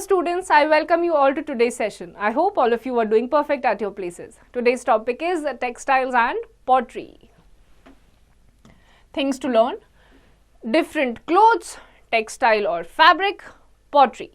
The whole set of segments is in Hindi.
students, I welcome you all to today's session. I hope all of you are doing perfect at your places. Today's topic is textiles and pottery. Things to learn: different clothes, textile or fabric, pottery.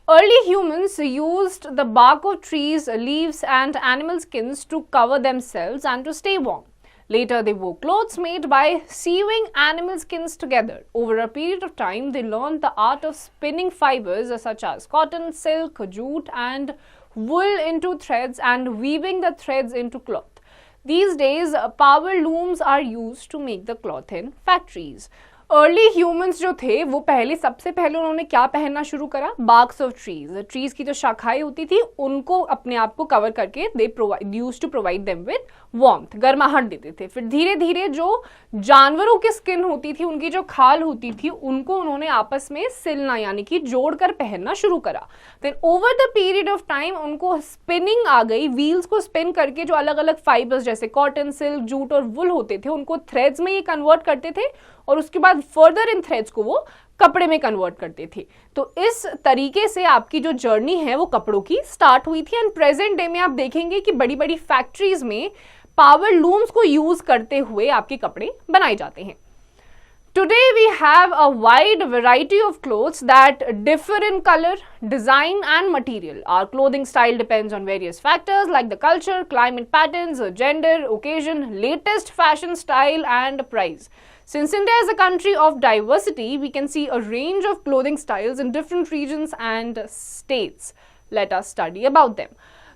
Early humans used the bark of trees, leaves and animal skins to cover themselves and to stay warm. Later, they wore clothes made by sewing animal skins together. Over a period of time, they learned the art of spinning fibers such as cotton, silk, jute and wool into threads and weaving the threads into cloth. These days, power looms are used to make the cloth in factories. Early humans जो थे वो सबसे पहले उन्होंने क्या पहनना शुरू करा? बार्क्स ऑफ ट्रीज की जो शाखाएं होती थी उनको अपने आप को कवर करके they used to provide them with warmth, गर्माहट देते थे. फिर धीरे धीरे जो जानवरों की स्किन होती थी, उनकी जो खाल होती थी, उनको उन्होंने आपस में सिलना यानी कि जोड़कर पहनना शुरू करा. Then over the period of time उनको स्पिनिंग आ गई. व्हील्स को स्पिन करके जो अलग अलग फाइबर्स जैसे कॉटन, सिल्क, जूट और वुल होते थे उनको थ्रेड्स में ये कन्वर्ट करते थे और उसके बाद फर्दर इन थ्रेड्स को वो कपड़े में कन्वर्ट करते थे. तो इस तरीके से आपकी जो जर्नी है वो कपड़ों की स्टार्ट हुई थी. एंड प्रेजेंट डे में आप देखेंगे कि बड़ी बड़ी फैक्ट्रीज में पावर लूम्स को यूज करते हुए आपके कपड़े बनाए जाते हैं. Today we have a wide variety of clothes that differ in color, design and material. Our clothing style depends on various factors like the culture, climate patterns, gender, occasion, latest fashion style and price. Since India is a country of diversity, we can see a range of clothing styles in different regions and states. Let us study about them.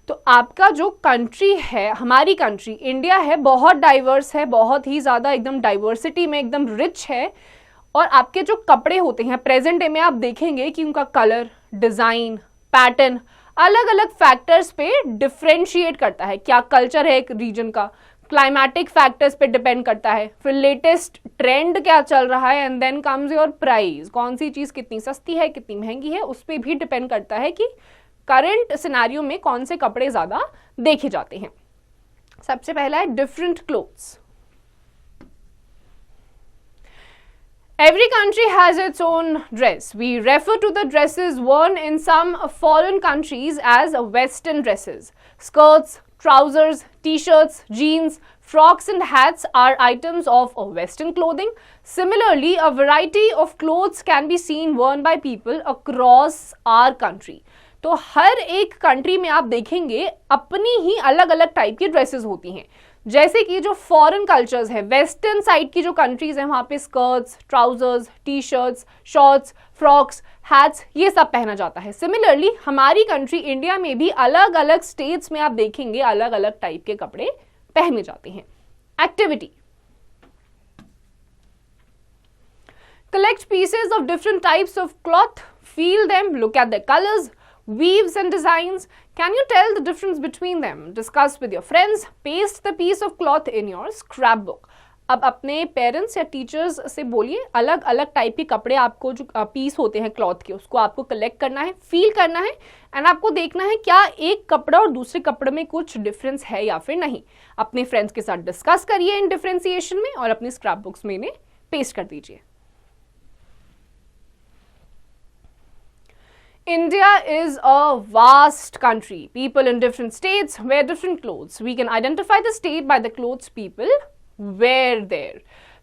तो आपका जो कंट्री है, हमारी कंट्री इंडिया है, बहुत डाइवर्स है, बहुत ही ज़्यादा एकदम डाइवर्सिटी में एकदम रिच है. और आपके जो कपड़े होते हैं प्रेजेंट डे में आप देखेंगे कि उनका कलर, डिज़ाइन, पैटर्न अलग अलग फैक्टर्स पे डिफ्रेंशिएट करता है. क्या कल्चर है एक रीजन का, क्लाइमेटिक फैक्टर्स पे डिपेंड करता है, फिर लेटेस्ट ट्रेंड क्या चल रहा है, and then comes your price. कौन सी चीज़ कितनी सस्ती है, कितनी महंगी है, उस पर भी डिपेंड करता है कि करंट सिनेरियो में कौन से कपड़े ज्यादा देखे जाते हैं. सबसे पहला है different clothes. Every country has its own dress. We refer to the dresses worn in some foreign countries as Western dresses. Skirts, trousers, t-shirts, jeans, frocks and hats are items of Western clothing. Similarly, a variety of clothes can be seen worn by people across our country. तो हर एक कंट्री में आप देखेंगे अपनी ही अलग अलग टाइप की ड्रेसेस होती हैं. जैसे कि जो फॉरेन कल्चर्स है, वेस्टर्न साइड की जो कंट्रीज हैं, वहाँ पे skirts, trousers, T shirts, shorts, frocks, hats ये सब पहना जाता है. सिमिलरली हमारी कंट्री इंडिया में भी अलग अलग स्टेट्स में आप देखेंगे अलग अलग टाइप के कपड़े पहने जाते हैं. Activity: collect pieces of different types of cloth, feel them, look at their colors, weaves and designs. Can you tell the difference between them? Discuss with your friends. Paste the piece of cloth in your scrapbook. अब अपने पेरेंट्स या टीचर्स से बोलिए अलग अलग टाइप के कपड़े आपको जो पीस होते हैं क्लॉथ के, उसको आपको कलेक्ट करना है, फील करना है एंड आपको देखना है क्या एक कपड़ा और दूसरे कपड़े में कुछ डिफरेंस है या फिर नहीं. अपने फ्रेंड्स के साथ डिस्कस करिए इन डिफरेंशिएशन में और अपनी स्क्रैप बुक्स में इन्हें पेस्ट कर दीजिए. India is a vast country. People in different states wear different clothes. We can identify the state by the clothes people wear there.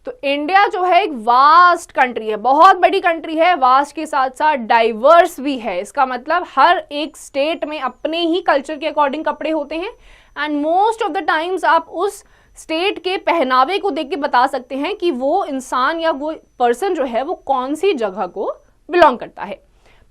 तो इंडिया जो है एक वास्ट कंट्री है, बहुत बड़ी कंट्री है. वास्ट के साथ साथ डाइवर्स भी है. इसका मतलब हर एक स्टेट में अपने ही कल्चर के अकॉर्डिंग कपड़े होते हैं and most of the times आप उस स्टेट के पहनावे को देख के बता सकते हैं कि वो इंसान या वो पर्सन जो है वो कौन सी जगह को बिलोंग करता है.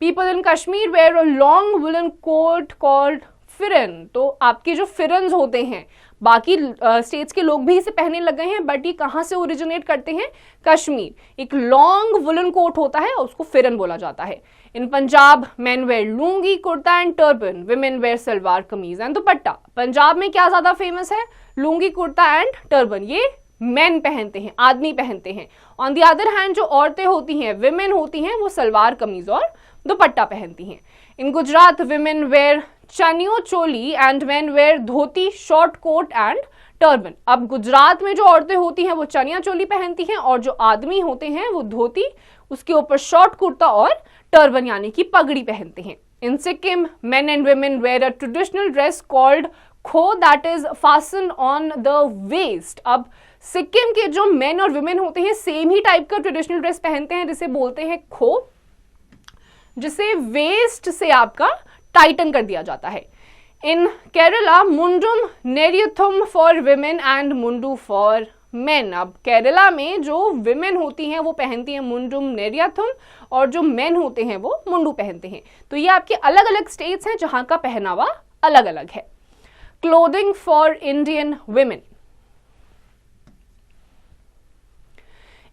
People in Kashmir wear a long woolen coat called firan. तो आपके जो फिरन्स होते हैं, बाकी स्टेट्स के लोग भी इसे पहनने लग गए हैं, बट ये कहाँ से ओरिजिनेट करते हैं? कश्मीर. एक लॉन्ग वुलन कोट होता है और उसको फिरन बोला जाता है. In Punjab men wear lungi, kurta and turban. women wear salwar kameez and dupatta. Punjab में क्या ज्यादा फेमस है? Lungi, kurta and turban. ये मेन पहनते हैं, आदमी पहनते हैं. ऑन द अदर हैंड जो औरतें होती हैं, विमेन होती हैं, वो सलवार कमीज और दुपट्टा पहनती हैं. In Gujarat women wear chaniyo choli and men wear dhoti, short coat and turban. अब गुजरात में जो औरतें होती हैं वो चनिया चोली पहनती हैं और जो आदमी होते हैं वो धोती, उसके ऊपर शॉर्ट कुर्ता और टर्बन यानी कि पगड़ी पहनते हैं. In Sikkim, men and women wear a traditional dress called kho that is fastened on the waist. अब सिक्किम के जो मेन और वुमेन होते हैं सेम ही टाइप का ट्रेडिशनल ड्रेस पहनते हैं जिसे बोलते हैं खो, जिसे वेस्ट से आपका टाइटन कर दिया जाता है. In Kerala mundum neriyathum for women and mundu for men. अब केरला में जो विमेन होती हैं वो पहनती हैं मुंडुम नेरियथुम और जो मेन होते हैं वो मुंडू पहनते हैं. तो ये आपके अलग अलग स्टेट्स हैं जहां का पहनावा अलग अलग है. Clothing for Indian women.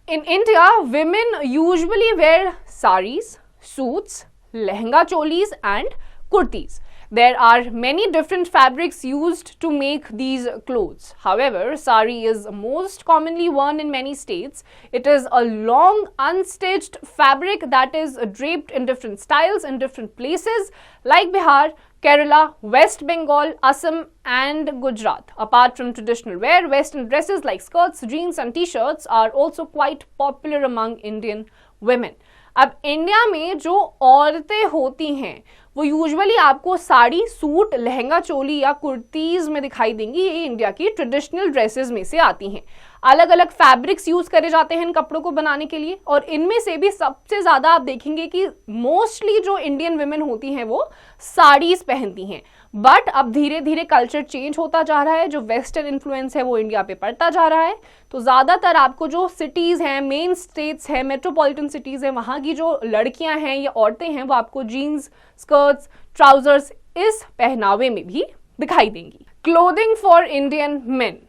In India, women usually wear saris, suits, lehenga cholis and kurtis. There are many different fabrics used to make these clothes. However, sari is most commonly worn in many states. It is a long, unstitched fabric that is draped in different styles in different places like Bihar, Kerala, West Bengal, Assam and Gujarat. Apart from traditional wear, western dresses like skirts, jeans and t-shirts are also quite popular among Indian women. अब इंडिया में जो औरतें होती हैं वो यूजुअली आपको साड़ी, सूट, लहंगा चोली या कुर्तीज में दिखाई देंगी. ये इंडिया की ट्रेडिशनल ड्रेसेस में से आती हैं. अलग अलग फैब्रिक्स यूज करे जाते हैं इन कपड़ों को बनाने के लिए और इनमें से भी सबसे ज्यादा आप देखेंगे कि मोस्टली जो इंडियन वुमेन होती हैं वो साड़ीज पहनती हैं. बट अब धीरे धीरे कल्चर चेंज होता जा रहा है. जो वेस्टर्न इन्फ्लुएंस है वो इंडिया पे पड़ता जा रहा है. तो ज्यादातर आपको जो सिटीज हैं, मेन स्टेट्स हैं, मेट्रोपॉलिटन सिटीज हैं, वहां की जो लड़कियां हैं या औरतें हैं वो आपको जीन्स, स्कर्ट्स, ट्राउजर्स इस पहनावे में भी दिखाई देंगी. Clothing for Indian main.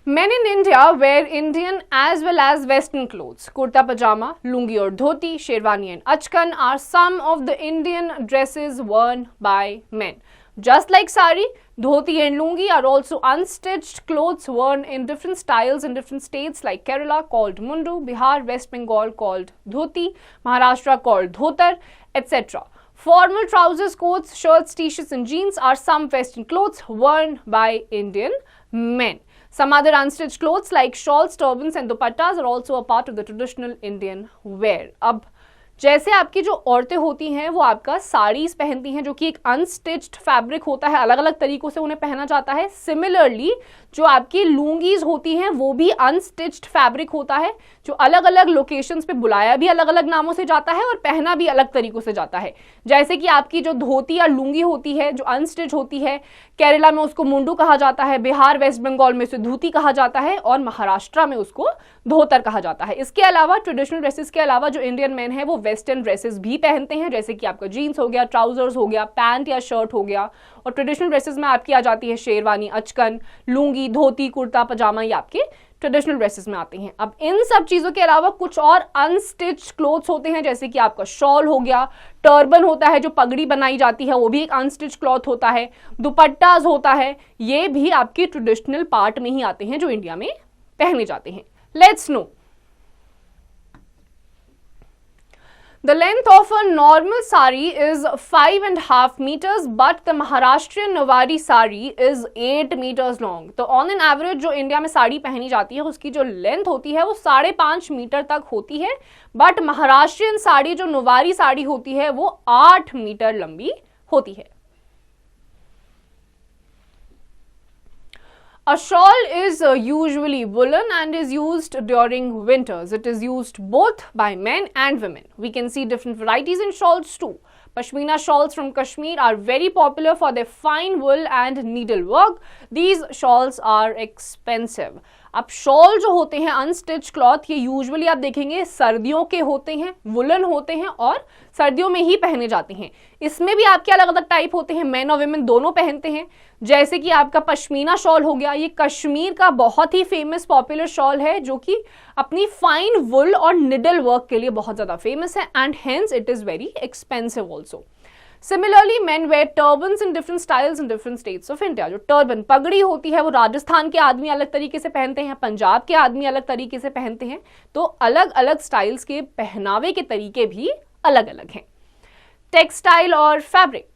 Men in India wear Indian as well as Western clothes. Kurta pajama, lungi or dhoti, sherwani and achkan are some of the Indian dresses worn by men. Just like sari, dhoti and lungi are also unstitched clothes worn in different styles in different states like Kerala called mundu, Bihar, West Bengal called dhoti, Maharashtra called dhotar, etc. Formal trousers, coats, shirts, t-shirts and jeans are some Western clothes worn by Indian men. Some other unstitched clothes like shawls, turbans and dupattas are also a part of the traditional Indian wear. अब जैसे आपकी जो औरतें होती हैं वो आपका साड़ीज पहनती हैं जो कि एक अनस्टिच्ड फैब्रिक होता है, अलग अलग तरीकों से उन्हें पहना जाता है. सिमिलरली जो आपकी लुंगीज होती हैं वो भी अनस्टिच्ड फैब्रिक होता है जो अलग अलग लोकेशंस पे बुलाया भी अलग अलग नामों से जाता है और पहना भी अलग तरीकों से जाता है. जैसे कि आपकी जो धोती या लुंगी होती है जो अनस्टिच होती है, केरला में उसको मुंडू कहा जाता है, बिहार वेस्ट बंगाल में उसे धोती कहा जाता है और महाराष्ट्र में उसको धोतर कहा जाता है. इसके अलावा ट्रेडिशनल ड्रेसेस के अलावा जो इंडियन मैन है वो वेस्टर्न ड्रेसेस भी पहनते हैं जैसे कि आपका जीन्स हो गया, ट्राउजर्स हो गया, पैंट या शर्ट हो गया. और ट्रेडिशनल ड्रेसेस में आपकी आ जाती है शेरवानी, अचकन, लुंगी, धोती, कुर्ता पजामा, ये आपके ट्रेडिशनल ड्रेसेस में आते हैं. अब इन सब चीजों के अलावा कुछ और अनस्टिच्ड क्लोथ्स होते हैं जैसे कि आपका शॉल हो गया, टर्बन होता है जो पगड़ी बनाई जाती है वो भी एक अनस्टिच्ड क्लॉथ होता है, दुपट्टाज होता है, ये भी आपके ट्रेडिशनल पार्ट में ही आते हैं जो इंडिया में पहने जाते हैं. Let's no the length of a normal sari is 5.5 meters but the Maharashtrian Nawari sari is 8 meters long. तो on an average जो इंडिया में साड़ी पहनी जाती है उसकी जो लेंथ होती है वो 5.5 मीटर तक होती है. बट महाराष्ट्रियन साड़ी जो नवारी साड़ी होती है वो 8 मीटर लंबी होती है. A shawl is usually woolen and is used during winters. It is used both by men and women. We can see different varieties in shawls too. Pashmina shawls from Kashmir are very popular for their fine wool and needlework. These shawls are expensive. अब शॉल जो होते हैं अनस्टिच क्लॉथ ये यूजुअली आप देखेंगे सर्दियों के होते हैं, वुलन होते हैं और सर्दियों में ही पहने जाते हैं. इसमें भी आपके अलग अलग टाइप होते हैं, मेन और वुमेन दोनों पहनते हैं. जैसे कि आपका पश्मीना शॉल हो गया, ये कश्मीर का बहुत ही फेमस पॉपुलर शॉल है जो कि अपनी फाइन वुल और निडल वर्क के लिए बहुत ज्यादा फेमस है and hence it is very expensive also. Similarly, men wear turbans in different styles in different states of India. जो टर्बन पगड़ी होती है वो राजस्थान के आदमी अलग तरीके से पहनते हैं, पंजाब के आदमी अलग तरीके से पहनते हैं. तो अलग अलग स्टाइल्स के पहनावे के तरीके भी अलग अलग हैं. टेक्सटाइल और fabric.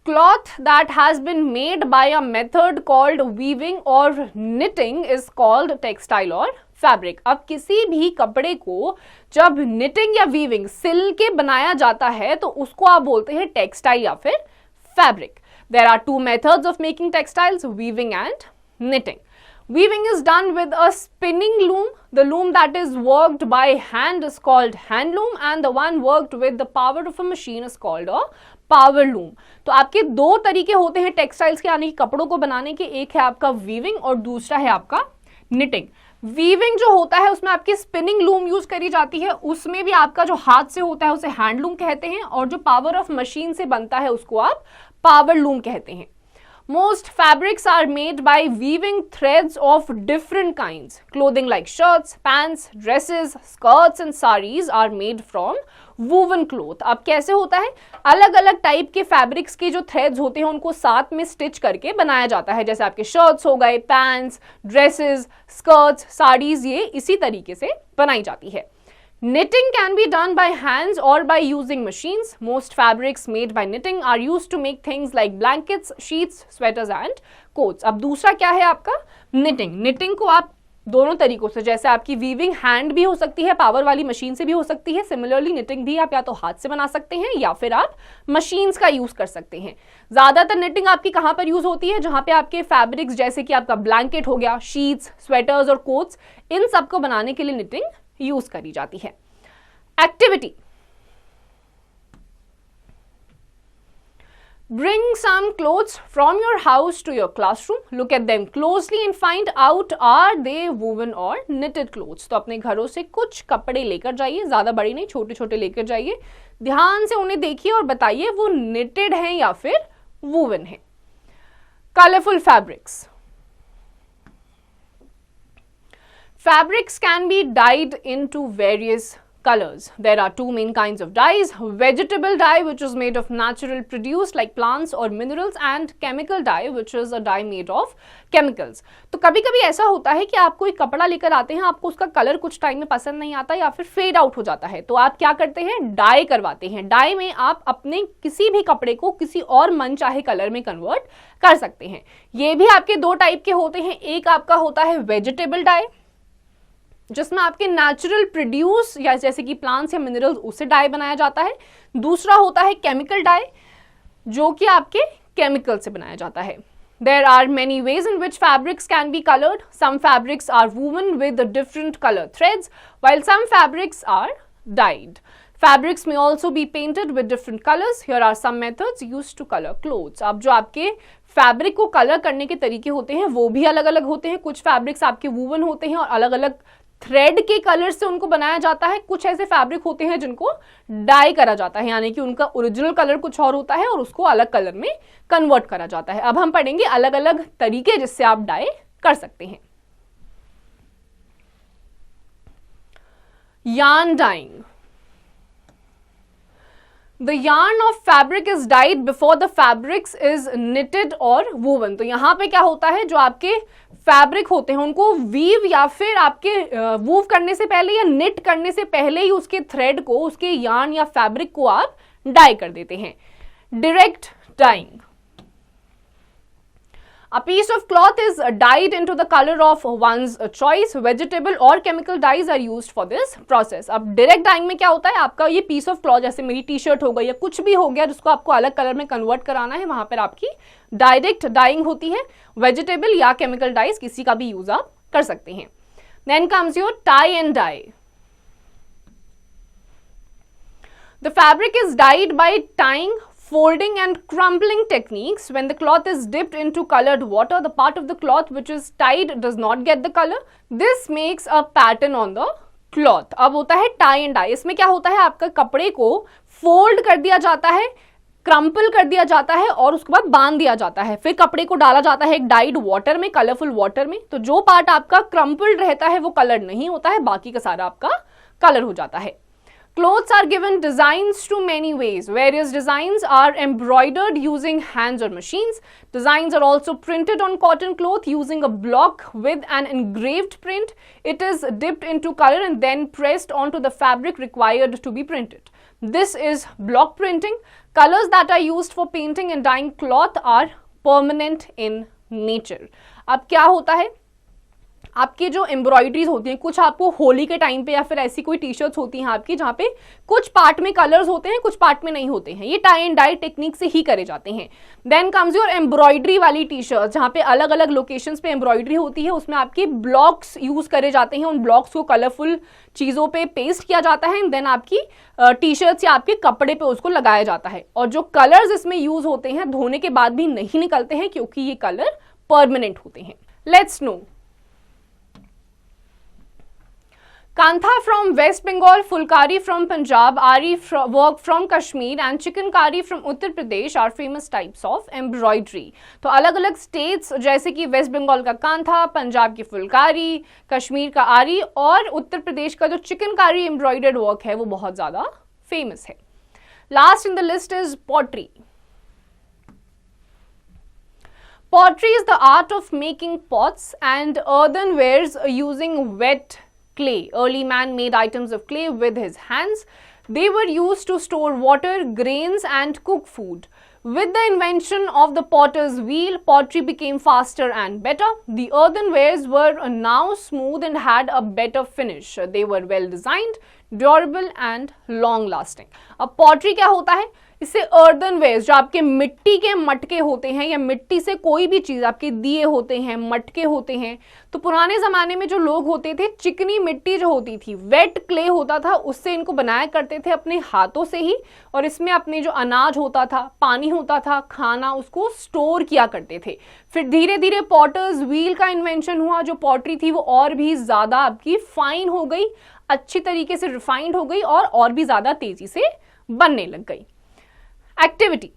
Cloth that has been made by a method called weaving or knitting is called textile or fabric. अब किसी भी कपड़े को जब निटिंग या वीविंग सिल के बनाया जाता है तो उसको आप बोलते हैं टेक्सटाइल या फिर fabric. There are two methods of making textiles, weaving and knitting. Weaving is done with a spinning loom. The loom that is worked by hand is called hand loom and the one worked with the power of a machine is called a power loom. तो आपके दो तरीके होते हैं टेक्सटाइल्स के, यानी कि कपड़ों को बनाने के। एक है आपका वीविंग और दूसरा है आपका निटिंग। वीविंग जो होता है उसमें आपकी स्पिनिंग लूम यूज करी जाती है, उसमें भी आपका जो हाथ से होता है उसे हैंडलूम कहते हैं, और जो पावर ऑफ मशीन से बनता है उसको आप पावर लूम कहते हैं। Most fabrics are made by weaving threads of different kinds. Clothing like shirts, pants, dresses, skirts and sarees are made from woven cloth. अब कैसे होता है, अलग अलग टाइप के फैब्रिक्स के जो थ्रेड्स होते हैं उनको साथ में स्टिच करके बनाया जाता है। जैसे आपके शर्ट्स हो गए, पैंट्स, ड्रेसेस, स्कर्ट्स, साड़ीज, ये इसी तरीके से बनाई जाती है। Knitting can be done by hands or by using machines. Most fabrics made by knitting are used to make things like blankets, sheets, sweaters and coats. अब दूसरा क्या है आपका knitting. Knitting को आप दोनों तरीकों से, जैसे आपकी वीविंग हैंड भी हो सकती है, पावर वाली मशीन से भी हो सकती है, सिमिलरली निटिंग भी आप या तो हाथ से बना सकते हैं या फिर आप मशीन्स का यूज कर सकते हैं। ज्यादातर निटिंग आपकी कहाँ पर यूज होती है, जहां पे आपके फैब्रिक्स जैसे कि आपका ब्लैंकेट हो गया, शीट्स, स्वेटर्स और कोट्स, इन सबको बनाने के लिए निटिंग यूज करी जाती है। Activity, bring some clothes from your house to your classroom. Look at them closely and find out are they woven or knitted clothes. तो अपने घरों से कुछ कपड़े लेकर जाइए, ज्यादा बड़े नहीं, छोटे छोटे लेकर जाइए, ध्यान से उन्हें देखिए और बताइए वो knitted हैं या फिर woven हैं। Colorful fabrics. Fabrics can be dyed into various colors. There are two main kinds of dyes: vegetable dye, which is made of natural produce like plants or minerals, and chemical dye, which is a dye made of chemicals. तो कभी कभी ऐसा होता है कि आप कोई कपड़ा लेकर आते हैं, आपको उसका कलर कुछ टाइम में पसंद नहीं आता या फिर फेड आउट हो जाता है, तो आप क्या करते हैं, डाई करवाते हैं। डाई में आप अपने किसी भी कपड़े को किसी और मन चाहे कलर में कन्वर्ट कर सकते हैं। ये भी आपके दो टाइप के होते हैं। एक आपका होता है वेजिटेबल डाई, जिसमें आपके नेचुरल प्रोड्यूस या जैसे कि प्लांट्स या मिनरल्स, उससे डाई बनाया जाता है। दूसरा होता है केमिकल डाई, जो कि आपके केमिकल से बनाया जाता है। There are many ways in which fabrics can be colored. Some fabrics are woven with different color threads, while some fabrics are dyed. Fabrics may also be painted with different colors. Here are some methods used to color clothes. अब जो आपके फैब्रिक को कलर करने के तरीके होते हैं वो भी अलग अलग होते हैं। कुछ फैब्रिक्स आपके वूवन होते हैं और अलग अलग थ्रेड के कलर से उनको बनाया जाता है। कुछ ऐसे फैब्रिक होते हैं जिनको डाई करा जाता है, यानी कि उनका ओरिजिनल कलर कुछ और होता है और उसको अलग कलर में कन्वर्ट करा जाता है। अब हम पढ़ेंगे अलग अलग तरीके जिससे आप डाई कर सकते हैं। yarn dyeing. The yarn of fabric is dyed before the fabrics is knitted or woven. तो यहाँ पे क्या होता है, जो आपके फैब्रिक होते हैं उनको वीव या फिर आपके वूव करने से पहले या निट करने से पहले ही उसके थ्रेड को, उसके यार्न या फैब्रिक को आप डाई कर देते हैं। Direct dyeing. A piece of cloth is dyed into the color of one's choice. Vegetable और chemical dyes are used for this process. अब direct dyeing में क्या होता है, आपका ये piece of cloth, जैसे मेरी टी शर्ट हो गई या कुछ भी हो गया जिसको आपको अलग कलर में कन्वर्ट कराना है, वहां पर आपकी डायरेक्ट डाइंग होती है। वेजिटेबल या केमिकल डाइज किसी का भी यूज आप कर सकते हैं। Then comes your tie and dye. The fabric is dyed by tying, folding and crumpling techniques. When the cloth is dipped into colored water, the part of the cloth which is tied does not get the color. This makes a pattern on the cloth. अब होता है tie and dye. इसमें क्या होता है, आपका कपड़े को फोल्ड कर दिया जाता है, क्रम्पल कर दिया जाता है और उसके बाद बांध दिया जाता है। फिर कपड़े को डाला जाता है एक डाइड वाटर में, कलरफुल वाटर में। तो जो पार्ट आपका क्रम्पल्ड रहता है वो कलर नहीं होता है, बाकी का सारा आपका कलर हो जाता है। Clothes are given designs to many ways. Various designs are embroidered using hands or machines. Designs are also printed on cotton cloth using a block with an engraved print. It is dipped into color and then pressed onto the fabric required to be printed. This is block printing. Colors that are used for painting and dyeing cloth are permanent in nature. अब क्या होता है, आपकी जो एम्ब्रॉयडरीज होती हैं, कुछ आपको होली के टाइम पे या फिर ऐसी कोई टी शर्ट्स होती हैं आपकी जहाँ पे कुछ पार्ट में कलर्स होते हैं, कुछ पार्ट में नहीं होते हैं, ये टाई एंड डाई टेक्निक से ही करे जाते हैं। देन कम्स योर एम्ब्रॉयडरी वाली टी शर्ट, जहाँ पे अलग अलग लोकेशंस पे एम्ब्रॉयडरी होती है, उसमें आपके ब्लॉक्स यूज करे जाते हैं, उन ब्लॉक्स को कलरफुल चीजों पे पेस्ट किया जाता है, देन आपकी टी शर्ट्स या आपके कपड़े पे उसको लगाया जाता है। और जो कलर्स इसमें यूज होते हैं धोने के बाद भी नहीं निकलते हैं, क्योंकि ये कलर परमानेंट होते हैं। Let's no. Kantha from West Bengal, Fulkari from Punjab, Ari work from Kashmir and Chikankari from Uttar Pradesh are famous types of embroidery. तो अलग अलग स्टेट्स जैसे कि वेस्ट बंगाल का कांथा, पंजाब की फुलकारी, कश्मीर का आरी और उत्तर प्रदेश का जो चिकनकारी एम्ब्रॉयडर्ड वर्क है वो बहुत ज्यादा फेमस है। Last in the list is pottery. Pottery is the art of making pots and earthenwares using wet clay. Early man made items of clay with his hands. They were used to store water, grains and cook food. With the invention of the potter's wheel, pottery became faster and better. The earthenwares were now smooth and had a better finish. They were well designed, durable and long lasting. अब pottery क्या होता है? इससे earthenwares जो आपके मिट्टी के मटके होते हैं या मिट्टी से कोई भी चीज, आपके दिए होते हैं, मटके होते हैं, तो पुराने जमाने में जो लोग होते थे, चिकनी मिट्टी जो होती थी, वेट क्ले होता था, उससे इनको बनाया करते थे अपने हाथों से ही। और इसमें अपने जो अनाज होता था, पानी होता था, खाना, उसको स्टोर किया करते थे। फिर धीरे धीरे पॉटर्स व्हील का इन्वेंशन हुआ, जो पॉटरी थी वो और भी ज्यादा आपकी फाइन हो गई, अच्छी तरीके से रिफाइंड हो गई और भी ज्यादा तेजी से बनने लग गई। Activity.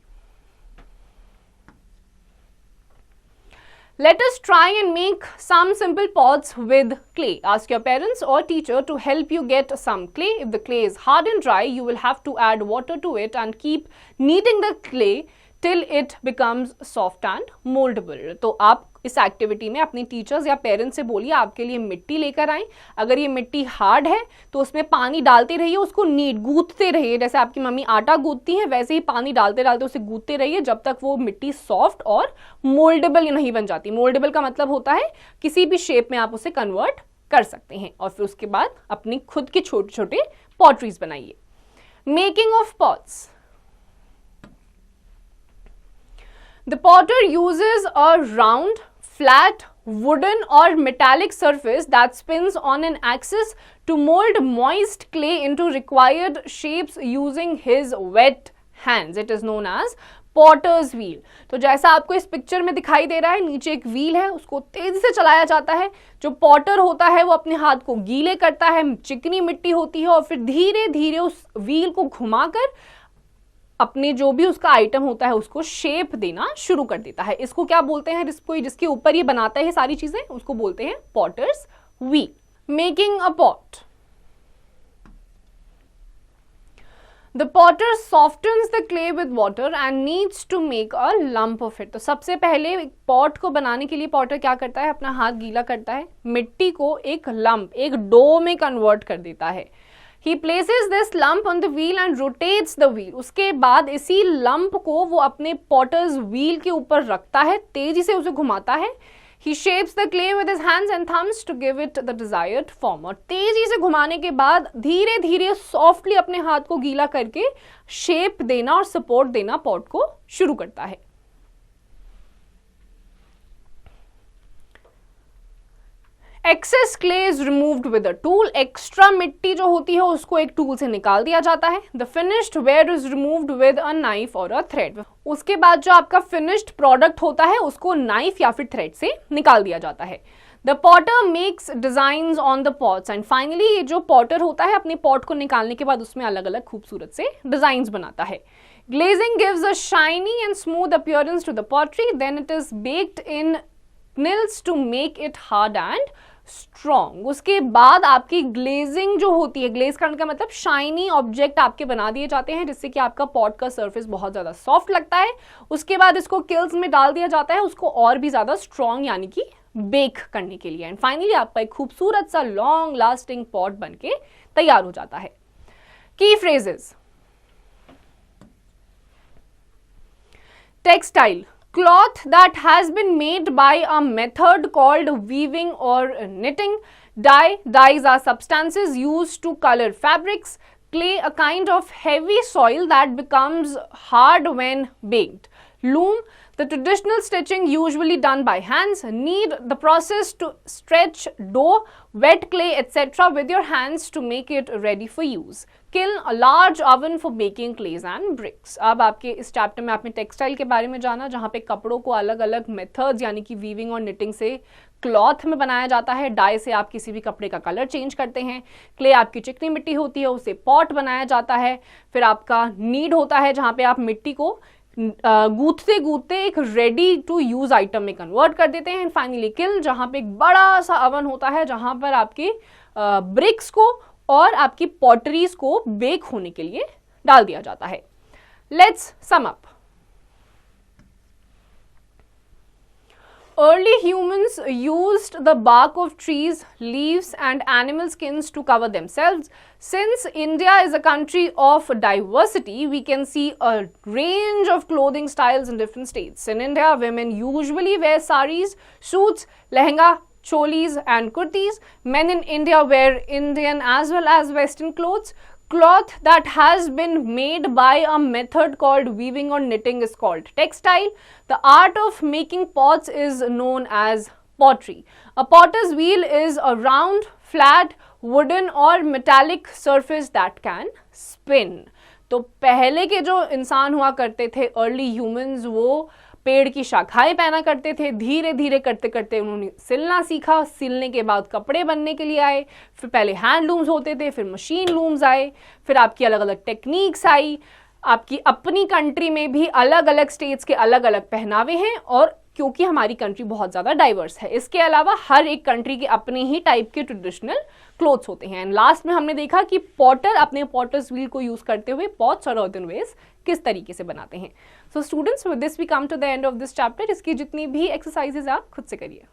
Let us try and make some simple pots with clay. Ask your parents or teacher to help you get some clay. If the clay is hard and dry, you will have to add water to it and keep kneading the clay till it becomes soft and moldable. तो आप इस एक्टिविटी में अपने टीचर्स या पेरेंट्स से बोलिए आपके लिए मिट्टी लेकर आएं। अगर ये मिट्टी हार्ड है तो उसमें पानी डालते रहिए, उसको गूंथते रहिए, जैसे आपकी मम्मी आटा गूंथती हैं वैसे ही पानी डालते डालते उसे गूंथते रहिए जब तक वो मिट्टी सॉफ्ट और मोल्डेबल नहीं बन जाती। मोल्डेबल का मतलब होता है किसी भी शेप में आप उसे कन्वर्ट कर सकते हैं। और फिर उसके बाद अपनी खुद के छोटे छोटे पॉटरीज बनाइए। Making of pots. The potter uses a round, flat, wooden or metallic surface that spins on an axis to mold moist clay into required shapes using his wet hands. It is known as potter's wheel. तो जैसा आपको इस पिक्चर में दिखाई दे रहा है, नीचे एक व्हील है, उसको तेजी से चलाया जाता है। जो पॉटर होता है वो अपने हाथ को गीले करता है, चिकनी मिट्टी होती है और फिर धीरे धीरे उस व्हील को घुमाकर अपने जो भी उसका आइटम होता है उसको शेप देना शुरू कर देता है। इसको क्या बोलते हैं? जिसके ऊपर ये बनाता है सारी चीजें, उसको बोलते हैं potter's wheel. Making a pot. The potter softens the clay with water and kneads to make a lump of it. तो सबसे पहले पॉट को बनाने के लिए पॉटर क्या करता है? अपना हाथ गीला करता है, मिट्टी को एक लंप, एक डो में कन्वर्ट कर देता है। He places this lump on the wheel and rotates the wheel. उसके बाद इसी लंप को वो अपने पॉटर्स व्हील के ऊपर रखता है, तेजी से उसे घुमाता है। He shapes the clay with his hands and thumbs to give it the desired form. और तेजी से घुमाने के बाद धीरे धीरे सॉफ्टली अपने हाथ को गीला करके शेप देना और सपोर्ट देना पॉट को शुरू करता है। Excess clay is removed with a tool. Extra मिट्टी जो होती है उसको एक टूल से निकाल दिया जाता है। The finished ware is removed with a knife और अ थ्रेड। उसके बाद जो आपका फिनिश्ड प्रोडक्ट होता है उसको नाइफ या फिर थ्रेड से निकाल दिया जाता है। The Potter makes designs on the pots and finally ये जो पॉटर होता है अपने पॉट को निकालने के बाद उसमें अलग अलग खूबसूरत से डिजाइन्स बनाता है। Glazing gives a shiny and smooth appearance to the pottery, then it is baked in nils to make it hard and strong. उसके बाद आपकी ग्लेजिंग जो होती है, ग्लेज करने का मतलब शाइनी ऑब्जेक्ट आपके बना दिए जाते हैं जिससे कि आपका पॉट का सरफेस बहुत ज्यादा सॉफ्ट लगता है। उसके बाद इसको किल्स में डाल दिया जाता है उसको और भी ज्यादा स्ट्रॉन्ग यानी कि बेक करने के लिए। एंड फाइनली आपका एक खूबसूरत सा लॉन्ग लास्टिंग पॉट बनके तैयार हो जाता है। की phrases. Textile, cloth that has been made by a method called weaving or knitting. Dyes are substances used to color fabrics. Clay, a kind of heavy soil that becomes hard when baked. Loom, the traditional stitching usually done by hands. Knead, the process to stretch dough, wet clay, etc. with your hands to make it ready for use. Kiln, a large oven for baking clays and bricks. अब आपके इस चैप्टर में आपने टेक्सटाइल के बारे में जाना, जहाँ पे कपड़ों को अलग अलग मेथड्स यानी कि वीविंग और निटिंग से क्लॉथ में बनाया जाता है. डाई से आप किसी भी कपड़े का कलर चेंज करते हैं. क्ले आपकी चिकनी मिट्टी होती है, उसे पॉट बनाया जाता है. फिर आपका नीड होता है, जहाँ पे आप मिट्टी को गूंथते गूंथते एक रेडी टू यूज आइटम में कन्वर्ट कर देते हैं. एंड फाइनली किल, जहाँ पे एक बड़ा सा अवन होता है, जहाँ पर आपके ब्रिक्स को और आपकी पॉटरीज को बेक होने के लिए डाल दिया जाता है. Let's sum up. Early humans used the bark of trees, leaves and animal skins to cover themselves. Since India is a country of diversity, we can see a range of clothing styles in different states. In India, women usually wear saris, suits, lehenga, cholis and kurtis. Men in India wear Indian as well as Western clothes. Cloth that has been made by a method called weaving or knitting is called textile. The art of making pots is known as pottery. A potter's wheel is a round, flat, wooden or metallic surface that can spin. तो पहले के जो इंसान हुआ करते थे, अर्ली ह्यूमंस, वो पेड़ की शाखाएं पहना करते थे. धीरे धीरे करते करते उन्होंने सिलना सीखा. सिलने के बाद कपड़े बनने के लिए आए. फिर पहले हैंडलूम्स होते थे, फिर मशीन लूम्स आए, फिर आपकी अलग अलग टेक्निक्स आई. आपकी अपनी कंट्री में भी अलग अलग स्टेट्स के अलग अलग पहनावे हैं, और क्योंकि हमारी कंट्री बहुत ज़्यादा डाइवर्स है, इसके अलावा हर एक कंट्री के अपने ही टाइप के ट्रेडिशनल क्लोथ्स होते हैं. एंड लास्ट में हमने देखा कि पॉटर अपने पॉटर्स व्हील को यूज करते हुए पॉट्स और अर्थनवेयर्स किस तरीके से बनाते हैं. So students, with this we come to the end of this chapter. इसकी जितनी भी एक्सरसाइजेज आप खुद से करिए.